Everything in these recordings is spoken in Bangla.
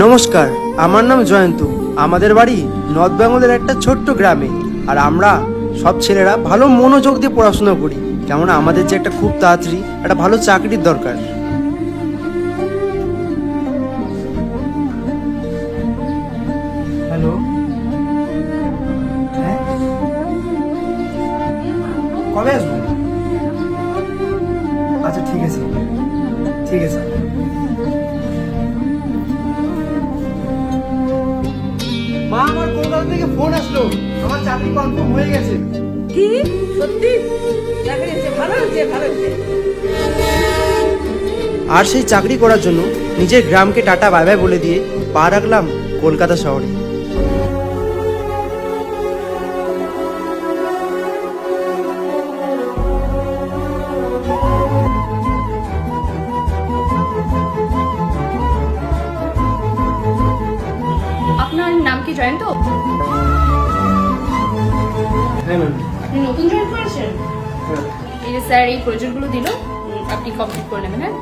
নমস্কার, আমার নাম জয়ন্ত। আমাদের বাড়ি নর্থ বেঙ্গলের একটা ছোট্ট গ্রামে। আর আমরা সব ছেলেরা ভালো মনোযোগ দিয়ে পড়াশোনা করি, কেমন আমাদের যে একটা খুব তাড়াতাড়ি একটা ভালো চাকরির দরকার। হ্যালো, হ্যাঁ, কবে আসবো? আচ্ছা, ঠিক আছে, ঠিক আছে। মা, আমার কলকাতা থেকে ফোন আসলো, আমার চাকরি কনফার্ম হয়ে গেছে। কি সত্যি? চাকরি হচ্ছে, ভালো হচ্ছে, ভালো হচ্ছে। আর সেই চাকরি করার জন্য নিজের গ্রামকে টাটা বাই বাই বলে দিয়ে পা রাখলাম কলকাতা শহরে। আপনার নাম কি জয়ন্ত? হ্যাঁ ম্যাম। আপনি নতুন জয়েন করেছেন? এই যে স্যার এই প্রজেক্টগুলো দিল, আপনি কমপ্লিট করে নেবেন। হ্যাঁ,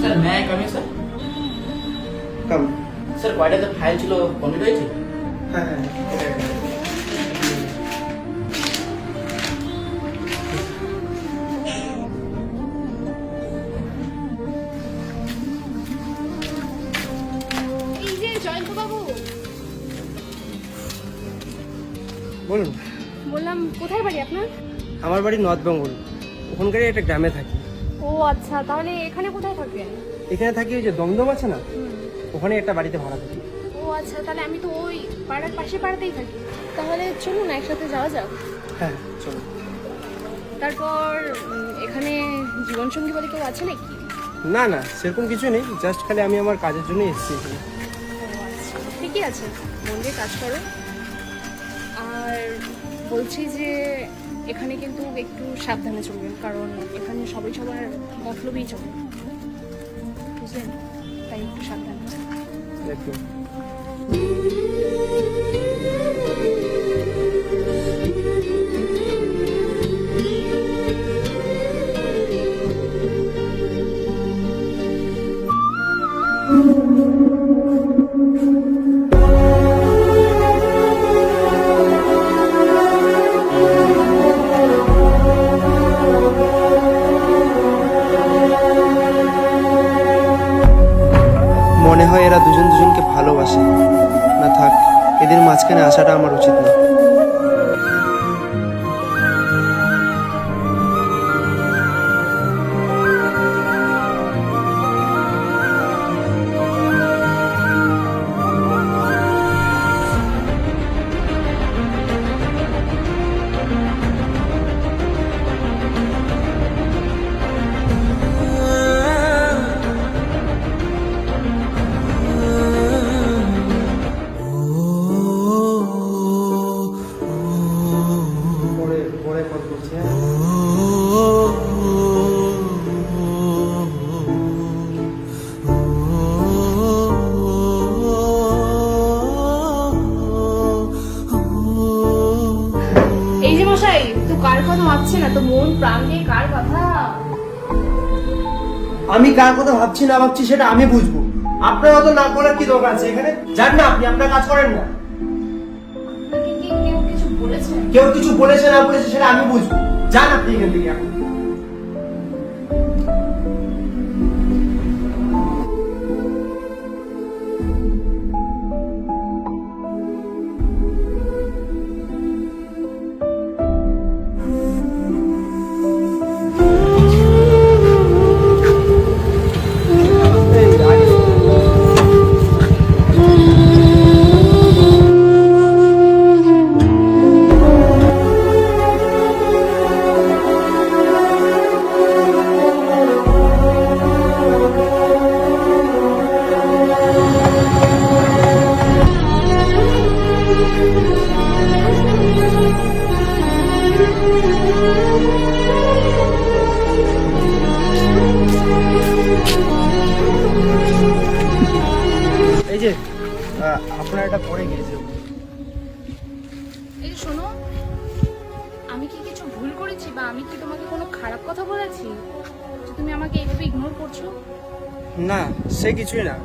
স্যার ম্যায় কামিং স্যার। কাম। স্যার কয়টাতে ফাইল ছিল কমপ্লিট হয়েছে? হ্যাঁ হ্যাঁ, এই যে জয়ন্ত বাবু, বলুন। বললাম কোথায় বাড়ি আপনার? আমার বাড়ি নর্থ বেঙ্গল, ওখানকারই একটা গ্রামে থাকি। ও আচ্ছা, তাহলে এখানে কোথায় থাকবেন? এখানে থাকি, ওই যে দমদম আছে না, ওখানে একটা বাড়িতে ভাড়া থাকি। ও আচ্ছা, তাহলে আমি তো ওই পাড়ার পাশে পাড়াতেই থাকি। তাহলে চলুন একসাথে যাওয়া যাক। হ্যাঁ, চলো। তারপর এখানে জীবনসঙ্গী বলে কেউ আছে নাকি? না না, সেরকম কিছু নেই, জাস্ট খালি আমি আমার কাজের জন্য এসেছি এখানে। ও আচ্ছা, ঠিকই আছে, মন দিয়ে কাজ করো। আর বলছি যে এখানে কিন্তু একটু সাবধানে চলবেন, কারণ এখানে সবাই সবার মতলবেই চলে, বুঝলেন? তাই একটু সাবধানে। একটু। মনে হয় এরা দুজন দুজনকে ভালোবাসে। না থাক, এদের মাঝখানে আসাটা আমার উচিত না। পরে পরে কল করছি। হ্যাঁ, এই যে মশাই, তো কার কথা ভাবছে না, তো মন প্রাণ দিয়ে কার কথা? আমি কার কথা ভাবছি না ভাবছি সেটা আমি বুঝবো। আপনার অত না বলার কি দরকার আছে এখানে? যান না, আপনি আপনার কাজ করেন না। আপনাকে কি কেউ কিছু বলেছে? কেউ কিছু বলেছে না বলেছে সেটা আমি বুঝবো। যান আপনি এখান থেকে এখন। যে আপনার এটা পরে গিয়েছে। এই শোনো, আমি কি কিছু ভুল করেছি বা আমি কি তোমাকে কোনো খারাপ কথা বলেছি যে তুমি আমাকে এইভাবে ইগনোর করছো? না, সে কিছুই না।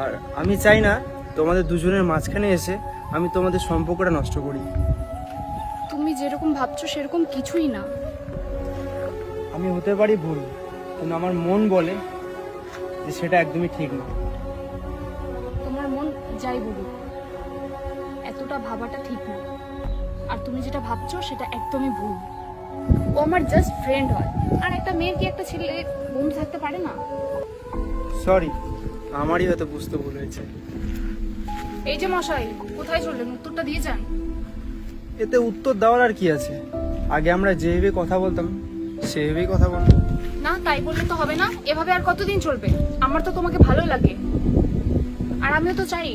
আর আমি চাই না তোমাদের দুজনের মাঝখানে এসে আমি তোমাদের সম্পর্কটা নষ্ট করি। তুমি যেরকম ভাবছো সেরকম কিছুই না। আমি হতে পারি ভুল, কিন্তু আমার মন বলে যে সেটা একদমই ঠিক না। তোমার মন যাই বলুক, এতটা ভাবাটা ঠিক না। আর তুমি যেটা ভাবছো সেটা একদমই ভুল। ও আমার জাস্ট ফ্রেন্ড হয়, আর একটা মেয়ের কি একটা ছেলে বন্ধু থাকতে পারে না? সরি, আমারই হয়তো বুঝতে ভুল হয়েছে। এই যে মশাই, কোথায় চললেন? উত্তরটা দিয়ে যান। এতে উত্তর দেওয়ার আর কি আছে? আগে আমরা যেভাবে কথা বলতাম সেভাবেই কথা বলতাম। না, তাই বললে তো হবে না। এভাবে আর কতদিন চলবে? আমার তো তোমাকে ভালো লাগে, আর আমিও তো চাই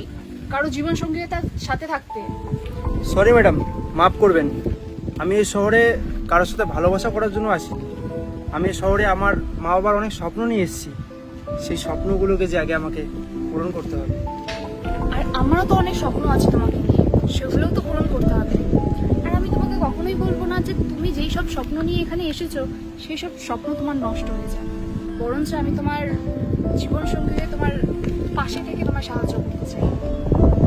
কারো জীবন সঙ্গী তার সাথে থাকতে। সরি ম্যাডাম, মাফ করবেন। আমি এই শহরে কারোর সাথে ভালোবাসা করার জন্য আসি। আমি এই শহরে আমার মা বাবার অনেক স্বপ্ন নিয়ে এসেছি। সেই স্বপ্নগুলোকে যে আগে আমাকে পূরণ করতে হবে। আর আমারও তো অনেক স্বপ্ন আছে তোমাকে নিয়ে, সেগুলোও তো পূরণ করতে হবে। আর আমি তোমাকে কখনোই বলবো না যে তুমি যেই সব স্বপ্ন নিয়ে এখানে এসেছো সেই সব স্বপ্ন তোমার নষ্ট হয়ে যায়। বরঞ্চ আমি তোমার জীবন সঙ্গী হয়ে তোমার পাশে থেকে তোমার সাহায্য করতে চাই।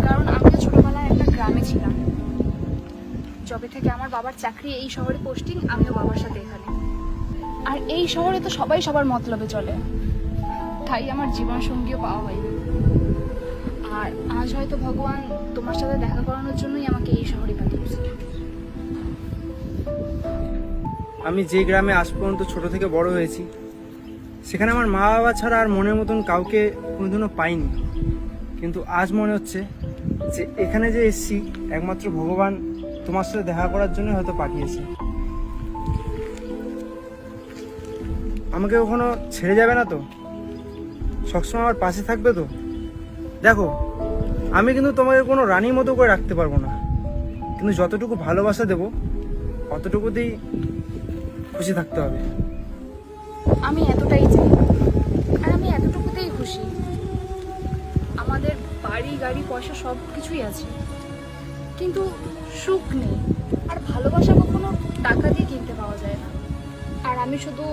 কারণ আমিও ছোটবেলায় একটা গ্রামে ছিলাম। যবে থেকে আমার বাবার চাকরি, এই শহরে পোস্টিং, আমিও বাবার সাথে এখানে। আর এই শহরে তো সবাই সবার মতলবে চলে, তাই আমার জীবন সঙ্গীও পাওয়া হয়নি। আর আজ হয়তো ভগবান তোমার সাথে দেখা করানোর জন্যই আমাকে এই শহরে পাঠিয়েছে। আমি যে গ্রামে আজ পর্যন্ত ছোট থেকে বড় হয়েছি, সেখানে আমার মা বাবা ছাড়া আর মনের মতন কাউকে কোনোদিনও পাইনি। কিন্তু আজ মনে হচ্ছে যে এখানে যে এসেছি একমাত্র ভগবান তোমার সাথে দেখা করার জন্য হয়তো পাঠিয়েছে। আমাকে কখনো ছেড়ে যাবে না তো? সবসময় আমার পাশে থাকবে তো? দেখো, আমি কিন্তু তোমাকে কোনো রানীর মতো করে রাখতে পারবো না, কিন্তু যতটুকু ভালোবাসা দেবো অতটুকুতেই খুশি থাকতে হবে। আমি এতটাই চাই, আর আমি এতটুকুতেই খুশি। আমাদের বাড়ি, গাড়ি, পয়সা সব কিছুই আছে, কিন্তু সুখ নেই। আর ভালোবাসা কখনো টাকা দিয়ে কিনতে পাওয়া যায় না। আর আমি শুধু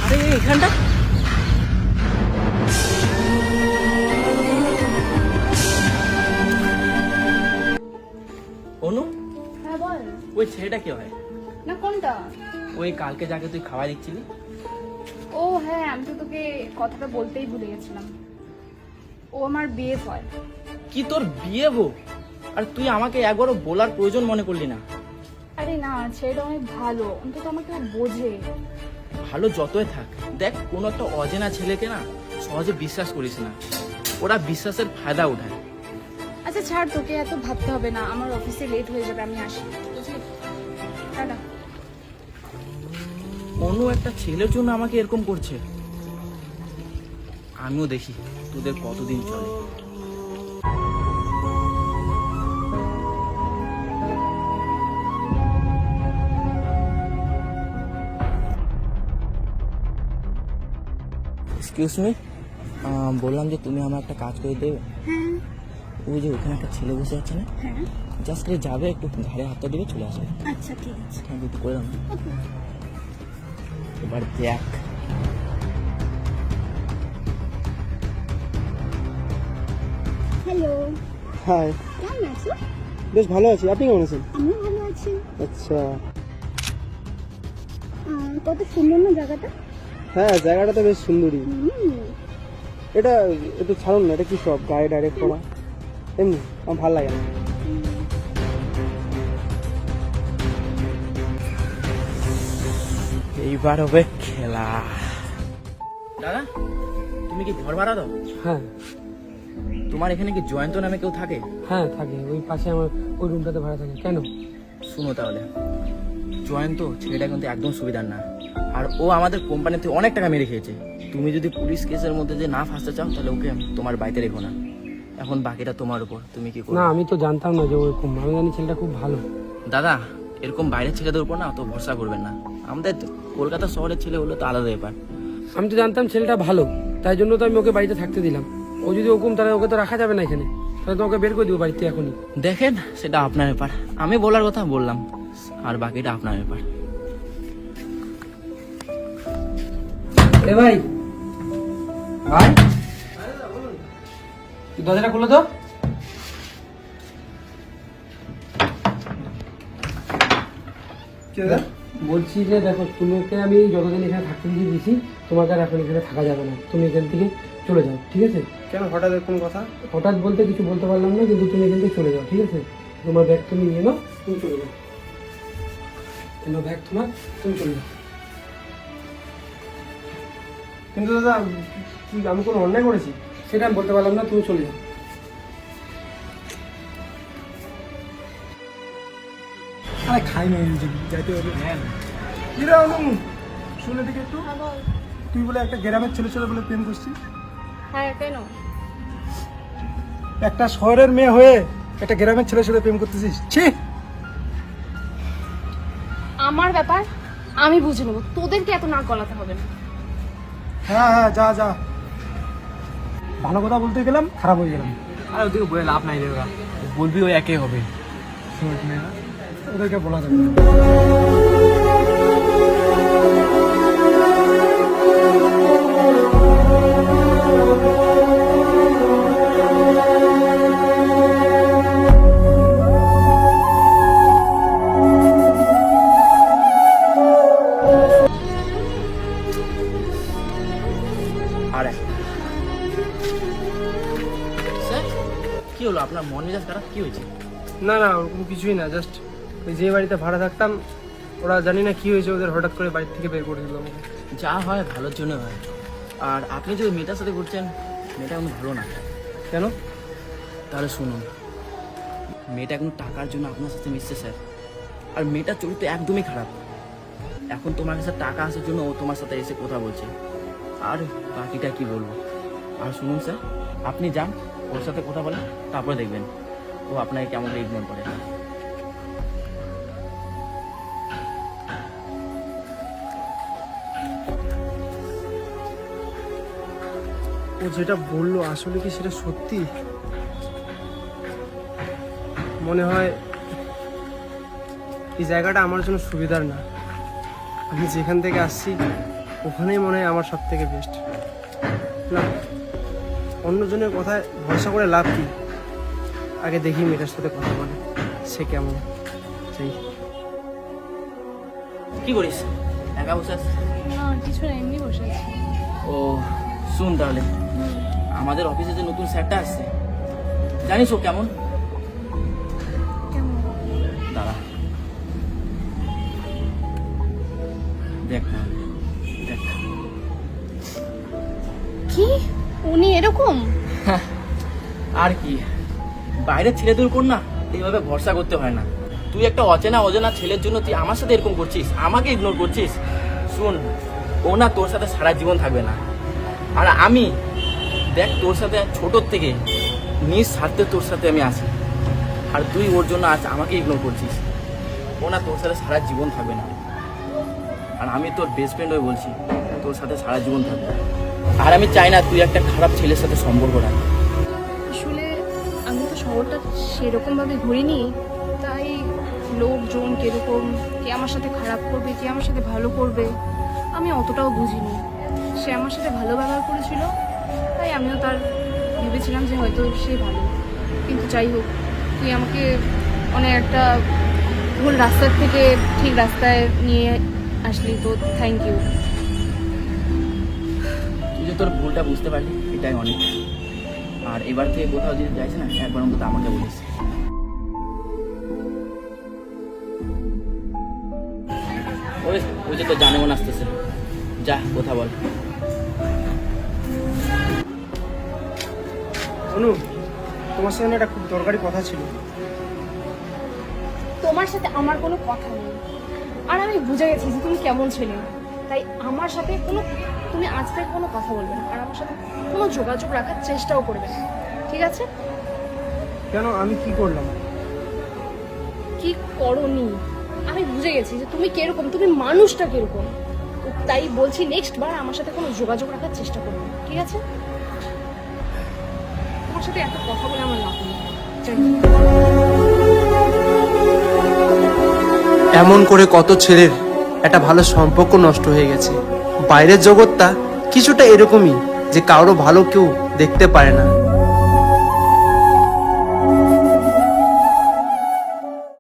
আরে এখানটা অনু, হ্যাঁ বল। ওই ছেলেটা কি হয়? না, কোনটা? ওই কালকে যাকে তুই খাওয়া দিচ্ছিলি। ও হ্যাঁ, আমি তো তোকে কথাটা বলতেই ভুলে গেছিলাম। ও আমার বিয়ে হয়। কি তোর বিয়ে বউ? আর তুই আমাকে একবারও বলার প্রয়োজন মনে করলি না? আরে না, ছেলেটা অনেক ভালো, অন্তত আমাকে ও বোঝে। ভালো যতই থাক, দেখ কোনো একটা অচেনা ছেলেকে না সহজে বিশ্বাস করিস না। ওরা বিশ্বাসের ফায়দা উঠায়। আচ্ছা ছাড়, তোকে এত ভাবতে হবে না। আমার অফিসে লেট হয়ে যাবে, আমি আসি। বুঝলি? টাটা। অন্য একটা ছেলের জন্য আমাকে এরকম করছে। আমিও দেখি তোদের কতদিন চলে। এক্সকিউজ মি, বললাম যে তুমি আমার একটা কাজ করে দেবে। ওই যে ওখানে একটা ছেলে বসে আছে না, হ্যাঁ জাস্ট যাবে, একটু ঘাড়ে হাতটা দিবে, চলে আসবে। আচ্ছা ঠিক আছে। হ্যাঁ, একটু করে দাও না। এবার দেখ, হ্যালো, হাই, কেমন আছো? বেশ ভালো আছি, আপনি কেমন আছেন? আমিও ভালো আছি। আচ্ছা। কত সুন্দর না জায়গাটা। হ্যাঁ, জায়গাটা তো বেশ সুন্দরই। হুম, এটা একটু ছাড়ুন না, এটা কি সব গায়ে ডাইরেক্ট করা? এমনি আমার ভালো লাগে না। এইবার হবে খেলা। দাদা, তুমি কি ঘর ভাড়া দাও? হ্যাঁ তোমার এখানে কি জয়ন্ত নামে কেউ থাকে? হ্যাঁ থাকে, ওই পাশে আমার ওই রুমটাতে ভাড়া থাকে। কেন? শুনো তাহলে, জয়ন্ত ছেলেটা কিন্তু একদম সুবিধার না, আর ও আমাদের কোম্পানিতে অনেক টাকা মেরে খেয়েছে। তুমি যদি পুলিশ কেসের মধ্যে যে না ফাঁসতে চাও তাহলে ওকে তোমার বাড়িতে রেখো না। এখন বাকিটা তোমার উপর, তুমি কি করো। না, আমি তো জানতাম না যে ওরকম। আমি জানি ছেলেটা খুব ভালো। দাদা, এরকম বাইরের ছেলেদের উপর না তো ভরসা করবেন না। আমাদের কলকাতা শহরের ছেলে হলো তো আলাদা ব্যাপার। আমি তো জানতাম ছেলেটা ভালো, তাই জন্য তো আমি ওকে বাড়িতে থাকতে দিলাম। ও যদি ওরকম, তাহলে ওকে তো রাখা যাবে না এখানে, তাহলে তো ওকে বের করে দিব বাড়িতে এখনই। দেখেন, সেটা আপনার ব্যাপার, আমি বলার কথা বললাম, আর বাকিটা আপনার ব্যাপার। এ ভাই, ভাই তুই দরজাটা খুলে তো। বলছি যে দেখো, তোমাকে আমি যতদিন এখানে থাকতে দিয়েছি, তোমাকে আর এখন এখানে থাকা যাবে না। তুমি এখান থেকে চলে যাও, ঠিক আছে? কেন হঠাৎ এরকম কথা? হঠাৎ বলতে কিছু বলতে পারলাম না, কিন্তু তুমি এখান থেকে চলে যাও, ঠিক আছে? তোমার ব্যাগ তুমি নিয়ে নাও, তুমি চলে যাও। এনো ব্যাগ তোমার, তুমি চলে যাও। কিন্তু দাদা, কি আমি কোনো অন্যায় করেছি? সেটা আমি বলতে পারলাম না, তুমি চলে যাও। আরে খাই না, যাইতে হবে। শুনে দিকে একটু, তুই বলে একটা গ্রামের ছেলে ছেলে বলে প্রেম করছিস? হ্যাঁ, কেন? একটা শহরের মেয়ে হয়ে একটা গ্রামের ছেলে ছেলে প্রেম করতেছিস? ছি! আমার ব্যাপার আমি বুঝে নেবো, তোদেরকে এত নাক গলাতে হবে না। হ্যাঁ হ্যাঁ, যা যা। ভালো কথা বলতে গেলাম, খারাপ হয়ে গেলাম। আর ওদিকে বলে লাভ নাই রে, ওরা বলবি ওই একই হবে। ওদেরকে বলা যাবে না। আর স্যার, কি হলো আপনার? মন মেজাজ খারাপ, কি হয়েছে? না না, ওরকম কিছুই না। জাস্ট ওই যে বাড়িতে ভাড়া থাকতাম, ওরা জানি না কি হয়েছে ওদের, হঠাৎ করে বাড়ি থেকে বের করে দিল আমাকে। যা হয় ভালোর জন্য হয়। আর আপনি যে ওই মেয়েটার সাথে ঘুরছেন, মেয়েটা কোনো ভালো না। কেন? তাহলে শুনুন, মেয়েটা এখন টাকার জন্য আপনার সাথে মিশছে স্যার, আর মেয়েটার চরিত্র একদমই খারাপ। এখন তোমার কাছে টাকা আসার জন্য ও তোমার সাথে এসে কথা বলছে, আর বাকিটা কি বলবো। আর শুনুন স্যার, আপনি যান, ওর সাথে কথা বলেন, তারপরে দেখবেন ও আপনাকে কেমন ইগনোর করে। ও যেটা বললো আসলে কি সেটা সত্যি? মনে হয় এই জায়গাটা আমার জন্য সুবিধার না। আমি যেখান থেকে আসছি ওখানেই মনে হয় আমার সব থেকে বেস্ট। না, অন্যজনের কথায় ভরসা করে লাভ কি? আগে দেখি মেয়েটার সাথে কথা বলে, সে কেমন। সেই কি করিস? একা বসে আছিস? না, কিছু না, এমনি বসে আছি। ও শুন তাহলে, আমাদের অফিসে যে নতুন স্যারটা আসছে, জানিস ও কেমন? কেমন? দাঁড়া, দেখ না, দেখ। কি উনি এরকম? আর কি, বাইরের ছেলেদের উপর না এইভাবে ভরসা করতে হয় না। তুই একটা অজানা ছেলের জন্য তুই আমার সাথে এরকম করছিস, আমাকে ইগনোর করছিস। শুন, ও না তোর সাথে সারা জীবন থাকবে না। আর আমি দেখ, তোর সাথে ছোটোর থেকে নিজ স্বার্থে তোর সাথে আমি আছি, আর তুই ওর জন্য আজ আমাকে ইগনোর করছিস। ও না তোর সাথে সারা জীবন থাকবে না, আর আমি তোর বেস্ট ফ্রেন্ড হয়ে বলছি, তোর সাথে সারা জীবন থাকবে। আর আমি চাই না তুই একটা খারাপ ছেলের সাথে সম্পর্ক রাখ। আসলে আমি তো শহরটা সেরকমভাবে ঘুরিনি, তাই লোকজন কিরকম, কে আমার সাথে খারাপ করবে, কে আমার সাথে ভালো করবে, আমি অতটাও বুঝিনি। সে আমার সাথে ভালো ব্যবহার করেছিল, তাই আমিও তার ভেবেছিলাম যে হয়তো সে ভালো। কিন্তু যাই হোক, তুই আমাকে অনেক একটা ভুল রাস্তার থেকে ঠিক রাস্তায় নিয়ে আসলি, তো থ্যাংক ইউ। তুই যে তোর ভুলটা বুঝতে পারলি এটাই অনেক। আর এবার থেকে কোথাও যদি যাইস না, একবার অন্তত আমাকে বলিস। ওই যে তো জানে মনে আসতেছে, যা কথা বল। অনু, তোমার সঙ্গে একটা খুব দরকারি কথা ছিল। তোমার সাথে আমার কোনো কথা নেই, আর আমি বুঝে গেছি যে তুমি কেমন ছেলে, তাই আমার সাথে তুমি আজ থেকে কোনো কথা বলবে না, আর আমার সাথে কোনো যোগাযোগ রাখার চেষ্টাও করবে না, ঠিক আছে? কেন, আমি কি করলাম? কি করনি আমি বুঝে গেছি যে তুমি কিরকম, তুমি মানুষটা কিরকম, তো তাই বলছি নেক্সট বার আমার সাথে কোনো যোগাযোগ রাখার চেষ্টা করবে না, ঠিক আছে? তোমার সাথে এত কথা বলে আমার লাভ নেই। এমন করে কত ছেলের একটা ভালো সম্পর্ক নষ্ট হয়ে গেছে। বাইরের জগৎটা কিছুটা এরকমই, যে কারো ভালো কেউ দেখতে পারে না।